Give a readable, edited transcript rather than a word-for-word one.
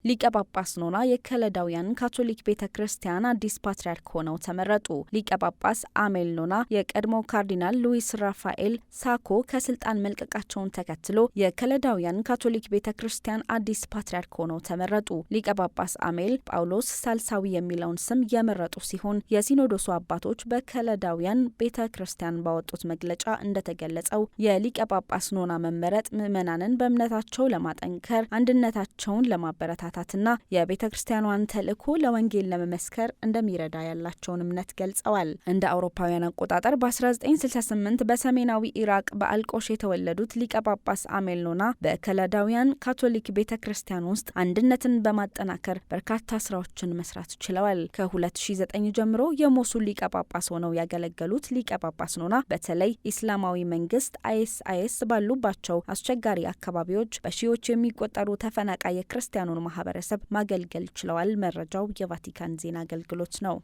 ሊቀ ጳጳስ ኖና የከለዳውያን ካቶሊክ ቤተክርስቲያን አዲስ ፓትርያርክ ሆነው ተመረጡ። ሊቀ ጳጳስ አሜል ኖና የቀድሞ ካርዲናል ሉዊስ ራፋኤል ሳኮ ከስልጣን መልቀቃቸውን ተከትሎ የከለዳውያን ካቶሊክ ቤተክርስቲያን አዲስ ፓትርያርክ ሆነው ተመረጡ። ሊቀ ጳጳስ አሜል ጳውሎስ ሳልሳዊ የሚለውን ስም የመረጡ ሲሆን የሲኖዶሱ አባቶች በከለዳውያን ቤተክርስቲያን ባወጡት መግለጫ እንደተገለጸው የሊቀ ጳጳስ ኖና መመረጥ ምዕመናንን በእምነታቸው ለማጠንከር አንድነታቸውን ለማበረታታትና የቤተ ክርስቲያኗን ተልእኮ ለወንጌል ለመመስከር እንደሚረዳ ያላቸውን እምነት ገልጸዋል። እንደ አውሮፓውያን አቆጣጠር በ1968 በሰሜናዊ ኢራቅ በአልቆሽ የተወለዱት ሊቀ ጳጳስ አሜል ኖና በከለዳውያን ካቶሊክ ቤተ ክርስቲያን ውስጥ አንድነትን በማጠናከር በርካታ ስራዎችን መስራት ችለዋል። ከ2009 ጀምሮ የሞሱል ሊቀ ጳጳስ ሆነው ያገለገሉት ሊቀ ጳጳስ ኖና በተለይ ኢስላማዊ መንግስት አይኤስ ባሉባቸው አስቸጋሪ አካባቢዎች በሺዎች የሚቆጠሩ ተፈናቃይ የክርስቲያኑን ማህበረሰብ ማገልገል ችለዋል። መረጃው የቫቲካን ዜና አገልግሎት ነው።